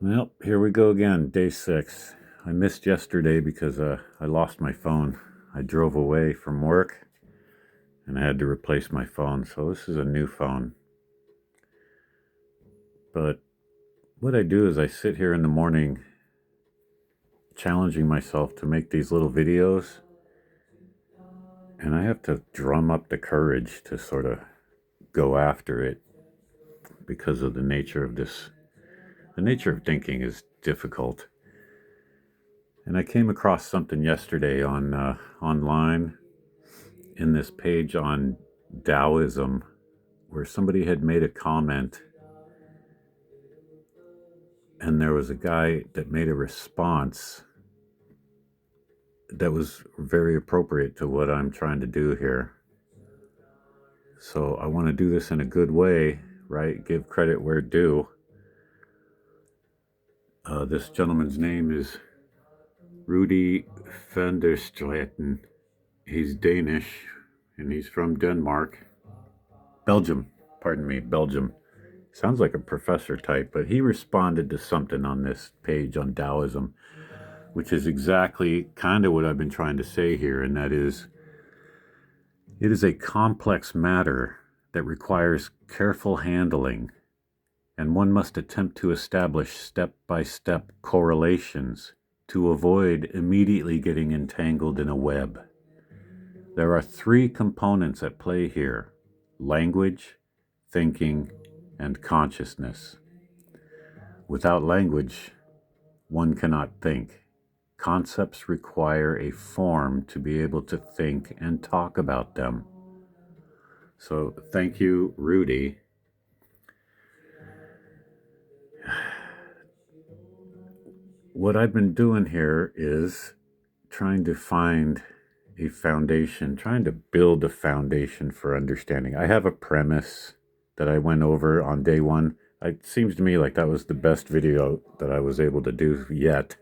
Well, here we go again, day 6. I missed yesterday because I lost my phone. I drove away from work and I had to replace my phone, so this is a new phone. But what I do is I sit here in the morning challenging myself to make these little videos, and I have to drum up the courage to sort of go after it because of the nature of this. The nature of thinking is difficult. And I came across something yesterday on online in this page on Taoism where somebody had made a comment and there was a guy that made a response that was very appropriate to what I'm trying to do here. So I want to do this in a good way, right? Give credit where due. This gentleman's name is Rudy van der Straeten. He's Danish and he's from Denmark. Belgium, pardon me, Belgium. Sounds like a professor type, but he responded to something on this page on Taoism, which is exactly kind of what I've been trying to say here, and that is, it is a complex matter that requires careful handling, and one must attempt to establish step-by-step correlations to avoid immediately getting entangled in a web. There are 3 components at play here: language, thinking, and consciousness. Without language, one cannot think. Concepts require a form to be able to think and talk about them. So, thank you, Rudy. What I've been doing here is trying to find a foundation, trying to build a foundation for understanding. I have a premise that I went over on day 1. It seems to me like that was the best video that I was able to do yet.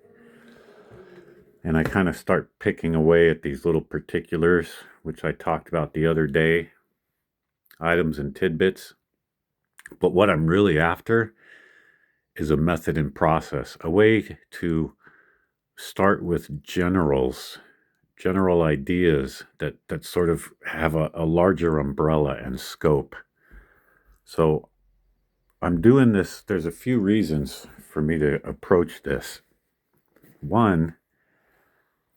And I kind of start picking away at these little particulars, which I talked about the other day, items and tidbits. But what I'm really after is a method and process, a way to start with general ideas that sort of have a larger umbrella and scope. So I'm doing this. There's a few reasons for me to approach this. One,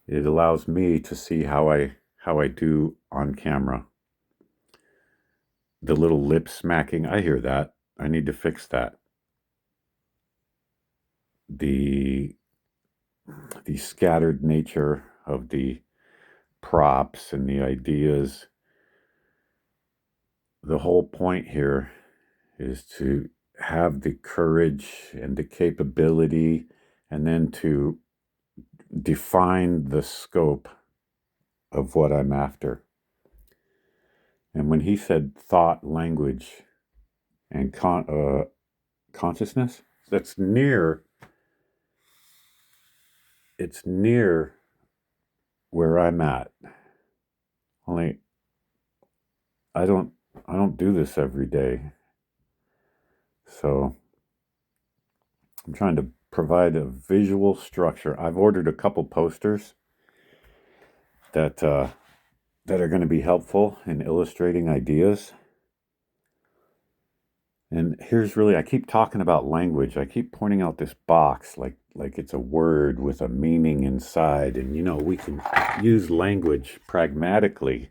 it allows me to see how I do on camera. The little lip smacking, I hear that. I need to fix that. The scattered nature of the props and the ideas. The whole point here is to have the courage and the capability, and then to define the scope of what I'm after. And when he said thought, language, and consciousness, that's near. It's near where I'm at. Only I don't do this every day. So I'm trying to provide a visual structure. I've ordered a couple posters that that are going to be helpful in illustrating ideas. And here's really, I keep talking about language. I keep pointing out this box like it's a word with a meaning inside. And we can use language pragmatically,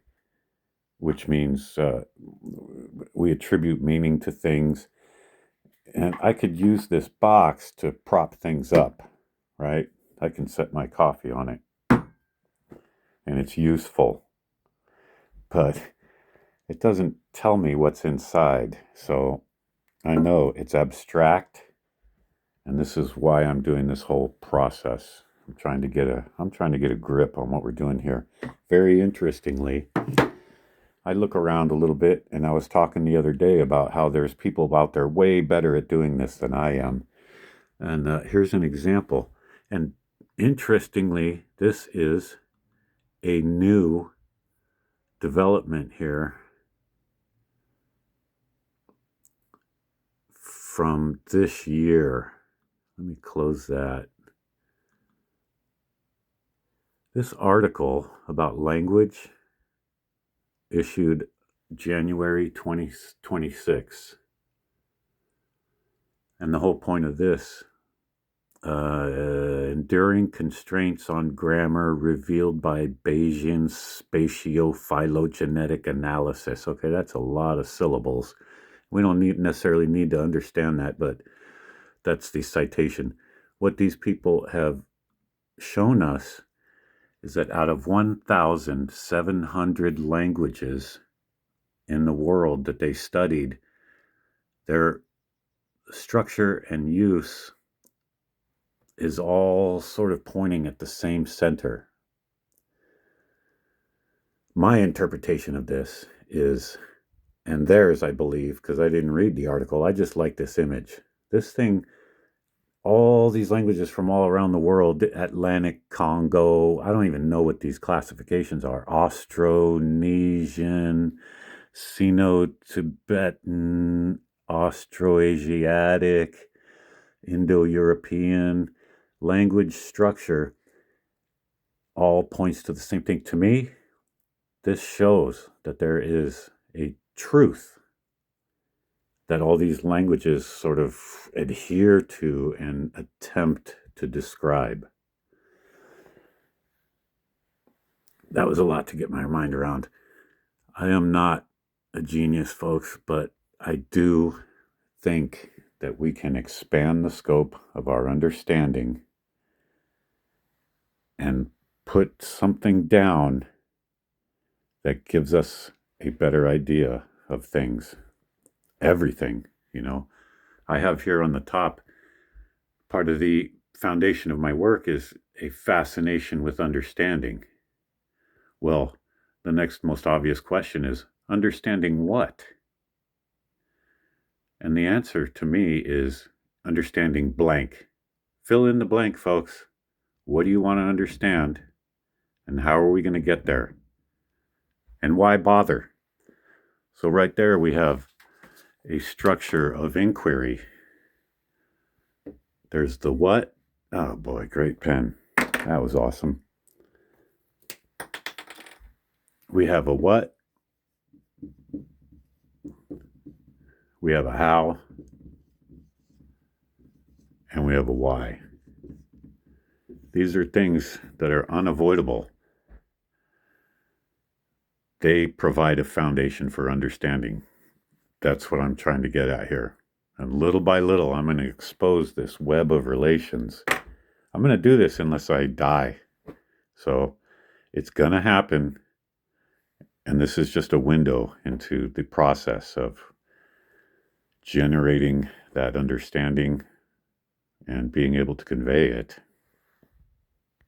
which means we attribute meaning to things. And I could use this box to prop things up, right? I can set my coffee on it, and it's useful. But it doesn't tell me what's inside. So I know it's abstract, and this is why I'm doing this whole process. I'm trying to get a grip on what we're doing here. Very interestingly, I look around a little bit, and I was talking the other day about how there's people out there way better at doing this than I am. And here's an example. And interestingly, this is a new development here from this year. Let me close that. This article about language issued January 2026. And the whole point of this, enduring constraints on grammar revealed by Bayesian spatio-phylogenetic analysis. Okay, that's a lot of syllables. We don't necessarily need to understand that, but that's the citation. What these people have shown us is that out of 1,700 languages in the world that they studied, their structure and use is all sort of pointing at the same center. My interpretation of this is, and theirs, I believe, because I didn't read the article, I just like this image. This thing, all these languages from all around the world, Atlantic, Congo, I don't even know what these classifications are, Austronesian, Sino-Tibetan, Austroasiatic, Indo-European, language structure all points to the same thing. To me, this shows that there is a truth that all these languages sort of adhere to and attempt to describe. That was a lot to get my mind around. I am not a genius, folks, but I do think that we can expand the scope of our understanding and put something down that gives us a better idea of things. Everything, I have here on the top, part of the foundation of my work is a fascination with understanding. Well, the next most obvious question is, understanding what? And the answer to me is understanding blank. Fill in the blank, folks. What do you want to understand? And how are we going to get there? And why bother? So right there we have a structure of inquiry. There's the what. Oh boy, great pen. That was awesome. We have a what. We have a how. And we have a why. These are things that are unavoidable. They provide a foundation for understanding. That's what I'm trying to get at here. And little by little, I'm going to expose this web of relations. I'm going to do this unless I die. So it's going to happen. And this is just a window into the process of generating that understanding and being able to convey it